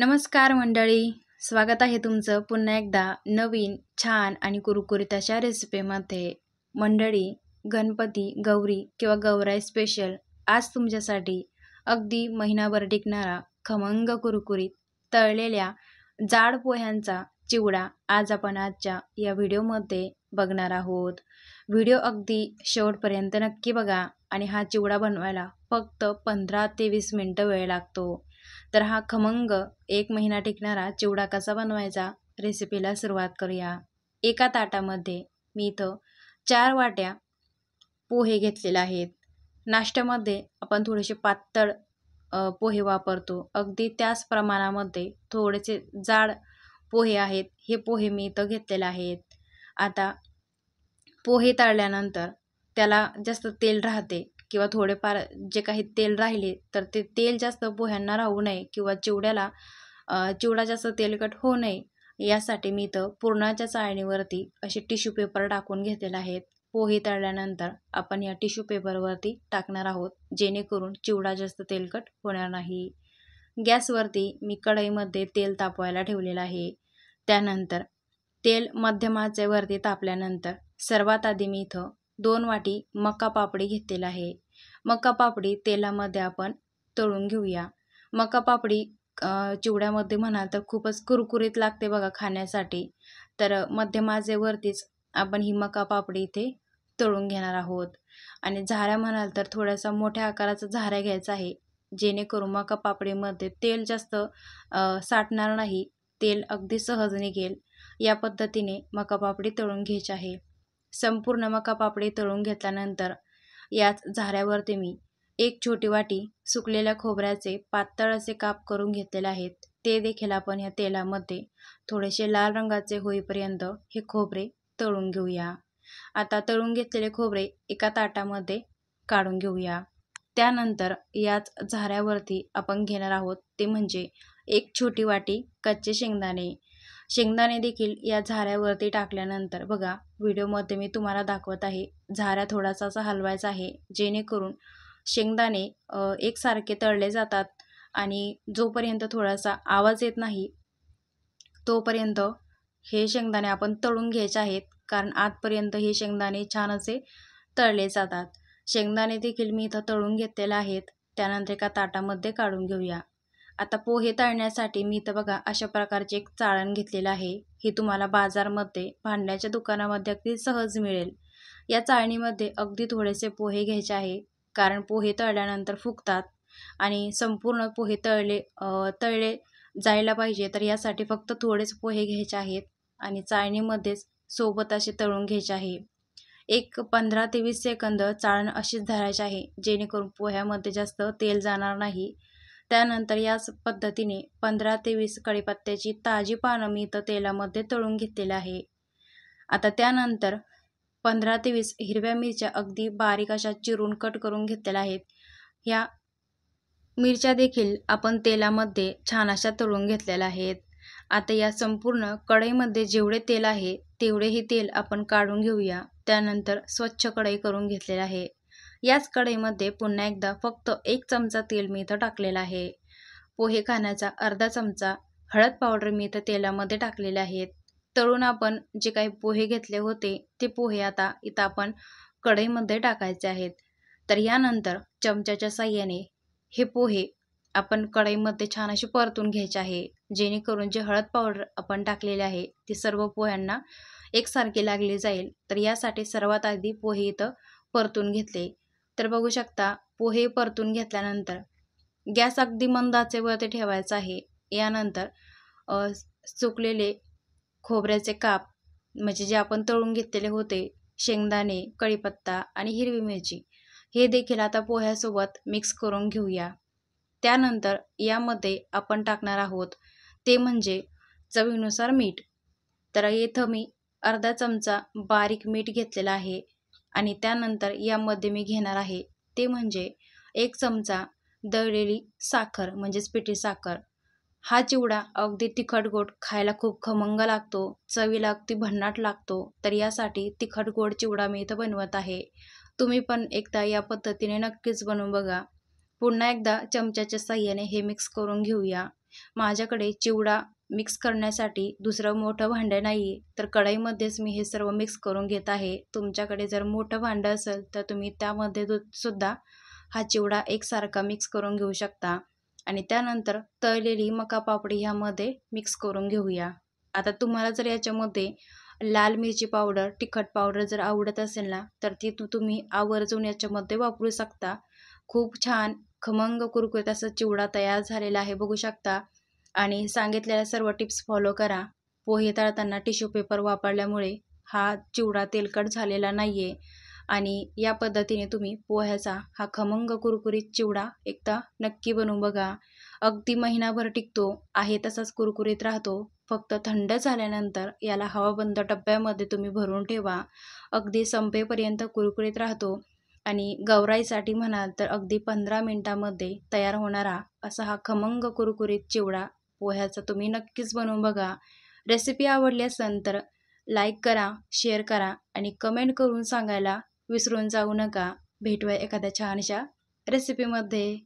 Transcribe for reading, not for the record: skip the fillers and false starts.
नमस्कार मंडळी, स्वागत आहे तुमचं पुन्हा एकदा नवीन छान आणि कुरकुरीत अशा रेसिपीमध्ये। मंडळी, गणपती, गौरी किंवा गौराई स्पेशल आज तुमच्यासाठी अगदी महिनाभर टिकणारा खमंग कुरकुरीत तळलेल्या जाड पोह्यांचा चिवडा आज आपण आजच्या या व्हिडिओमध्ये बघणार आहोत। व्हिडिओ अगदी शेवटपर्यंत नक्की बघा आणि हा चिवडा बनवायला फक्त 15 ते 20 मिनिटं वेळ लागतो। तर हा खमंग 1 महिना टिकणारा चिवडा कसा बनवायचा रेसिपीला सुरुवात करूया। एका ताटामध्ये मी इथं 4 वाट्या पोहे घेतलेले आहेत। नाश्त्यामध्ये आपण थोडेसे पातळ पोहे वापरतो, अगदी त्याच प्रमाणामध्ये थोडेसे जाड पोहे आहेत। हे पोहे मी इथं घेतलेले आहेत। आता पोहे तळल्यानंतर त्याला जास्त तेल राहते किंवा थोडेफार जे काही तेल राहिले तर ते तेल जास्त पोह्यांना राहू नये किंवा चिवडा जास्त तेलकट होऊ नये यासाठी मी इथं पुरणाच्या चाळणीवरती असे टिश्यू पेपर टाकून घेतलेले आहेत। पोहे तळल्यानंतर आपण या टिश्यू पेपरवरती टाकणार आहोत, जेणेकरून चिवडा जास्त तेलकट होणार नाही। गॅसवरती मी कढईमध्ये तेल तापवायला ठेवलेलं आहे। त्यानंतर तेल मध्यम आचेवरती तापल्यानंतर सर्वात आधी मी इथं 2 वाटी मका पापडी घेतलेला आहे। मका पापडी तेलामध्ये आपण तळून घेऊया। मका पापडी चिवड्यामध्ये म्हणाल तर खूपच कुरकुरीत लागते बघा खाण्यासाठी। तर मध्यम आचेवरतीच आपण ही मका पापडी इथे तळून घेणार आहोत। आणि झाऱ्या म्हणाल तर थोड्यासा मोठ्या आकाराचा झाऱ्या घ्यायचा आहे, जेणेकरून मका पापडीमध्ये तेल जास्त साठणार नाही, तेल अगदी सहज निघेल। या पद्धतीने मका पापडी तळून घ्यायची आहे। संपूर्ण मका पापडी तळून घेतल्यानंतर याच झाऱ्यावरती मी 1 छोटी वाटी सुकलेल्या खोबऱ्याचे पातळ असे काप करून घेतलेले आहेत। ते देखील आपण या तेलामध्ये थोडेसे लाल रंगाचे होईपर्यंत हे खोबरे तळून घेऊया। आता तळून घेतलेले खोबरे एका ताटामध्ये काढून घेऊया। त्यानंतर याच झाऱ्यावरती आपण घेणार आहोत ते म्हणजे 1 छोटी वाटी कच्चे शेंगदाणे। शेंगदाणे देखील या झाऱ्यावरती टाकल्यानंतर बघा, व्हिडिओमध्ये मी तुम्हाला दाखवत आहे, झाऱ्या थोडासा असा हलवायचा आहे, जेणेकरून शेंगदाणे एकसारखे तळले जातात आणि जोपर्यंत थोडासा आवाज येत नाही तोपर्यंत हे शेंगदाणे आपण तळून घ्यायचे आहेत, कारण आतपर्यंत हे शेंगदाणे छान असे तळले जातात। शेंगदाणे देखील मी इथं तळून घेतलेले आहेत। त्यानंतर एका ताटामध्ये काढून घेऊया। आता पोहे तळण्यासाठी मी इथं बघा अशा प्रकारचे एक चाळण घेतलेलं आहे। हे तुम्हाला बाजारमध्ये भांड्याच्या दुकानामध्ये अगदी सहज मिळेल। या चाळणीमध्ये अगदी थोडेसे पोहे घ्यायचे आहे, कारण पोहे तळल्यानंतर फुगतात आणि संपूर्ण पोहे तळले जायला पाहिजे, तर यासाठी फक्त थोडेच पोहे घ्यायचे आहेत आणि चाळणीमध्येच सोबत असे तळून घ्यायचे आहे। एक 15 ते 20 सेकंद चाळण अशीच धरायची आहे, जेणेकरून पोह्यामध्ये जास्त तेल जाणार नाही। त्यानंतर याच पद्धतीने 15 ते 20 कढीपत्त्याची ताजी पानं मी इथं तेलामध्ये तळून घेतलेले आहे। आता त्यानंतर 15 ते 20 हिरव्या मिरच्या अगदी बारीक अशा चिरून कट करून घेतलेल्या आहेत। ह्या मिरच्या देखील आपण तेलामध्ये छान अशा तळून घेतलेल्या आहेत। आता या संपूर्ण कढईमध्ये जेवढे तेल आहे तेवढेही तेल आपण काढून घेऊया। त्यानंतर स्वच्छ कढई करून घेतलेली आहे। याच कढईमध्ये पुन्हा एकदा फक्त 1 चमचा तेल मी इथं टाकलेला आहे। पोहे खाण्याचा अर्धा चमचा हळद पावडर मी इथं तेलामध्ये टाकलेले आहेत। तळून आपण जे काही पोहे घेतले होते ते पोहे आता इथं आपण कढईमध्ये टाकायचे आहेत। तर यानंतर चमच्याच्या साहाय्याने हे पोहे आपण कढईमध्ये छान असे परतून घ्यायचे आहे, जेणेकरून जे हळद पावडर आपण टाकलेले आहे ते सर्व पोह्यांना एकसारखे लागले जाईल। तर यासाठी सर्वात आधी पोहे इथं परतून घेतले। तर बघू शकता, पोहे परतून घेतल्यानंतर गॅस अगदी मंद आचेवरती ठेवायचा आहे। यानंतर सुकलेले खोबऱ्याचे काप म्हणजे जे आपण तळून घेतलेले होते, शेंगदाणे, कढीपत्ता आणि हिरवी मिरची, हे देखील आता पोह्यासोबत मिक्स करून घेऊया। त्यानंतर यामध्ये आपण टाकणार आहोत ते म्हणजे चवीनुसार मीठ। तर इथं मी अर्धा चमचा बारीक मीठ घेतलेला आहे आणि त्यानंतर यामध्ये मी घेणार आहे ते म्हणजे 1 चमचा दळलेली साखर म्हणजेच पिठी साखर। हा चिवडा अगदी तिखट गोड खायला खूप खमंग लागतो, चवीला अगदी भन्नाट लागतो। तर यासाठी तिखट गोड चिवडा मी इथं बनवत आहे। तुम्ही पण एकदा या पद्धतीने नक्कीच बनवून बघा। पुन्हा एकदा चमच्याच्या साहाय्याने हे मिक्स करून घेऊया। माझ्याकडे चिवडा मिक्स करण्यासाठी दुसरं मोठं भांडं नाही आहे, तर कढईमध्येच मी हे सर्व मिक्स करून घेत आहे. तुमच्याकडे जर मोठं भांडं असेल तर तुम्ही त्यामध्ये सुद्धा हा चिवडा एकसारखा मिक्स करून घेऊ शकता. आणि त्यानंतर तळलेली मका पापडी ह्यामध्ये मिक्स करून घेऊया. आता तुम्हाला जर याच्यामध्ये लाल मिरची पावडर, तिखट पावडर जर आवडत असेल ना, तर ती तुम्ही आवर्जून याच्यामध्ये वापरू शकता. खूप छान खमंग कुरकुरीत असा चिवडा तयार झालेला आहे, बघू शकता. आणि सांगितलेल्या सर्व टिप्स फॉलो करा. पोहे तळताना टिश्यू पेपर वापरल्यामुळे हा चिवडा तेलकट झालेला नाही आहे. आणि या पद्धतीने तुम्ही पोह्याचा हा खमंग कुरकुरीत चिवडा एकदा नक्की बनवून बघा. अगदी महिनाभर टिकतो, आहे तसाच कुरकुरीत राहतो. फक्त थंड झाल्यानंतर याला हवाबंद डब्यामध्ये तुम्ही भरून ठेवा. अगदी संपेपर्यंत कुरकुरीत राहतो. आणि गौराईसाठी म्हणाल तर अगदी 15 मिनिटांमध्ये तयार होणारा असा हा खमंग कुरकुरीत चिवडा पोह्याचा तुम्ही नक्कीच बनवून बघा. रेसिपी आवडली असेल तर लाईक करा, शेअर करा आणि कमेंट करून सांगायला विसरून जाऊ नका. भेटूया एखाद्या छानशा रेसिपीमध्ये.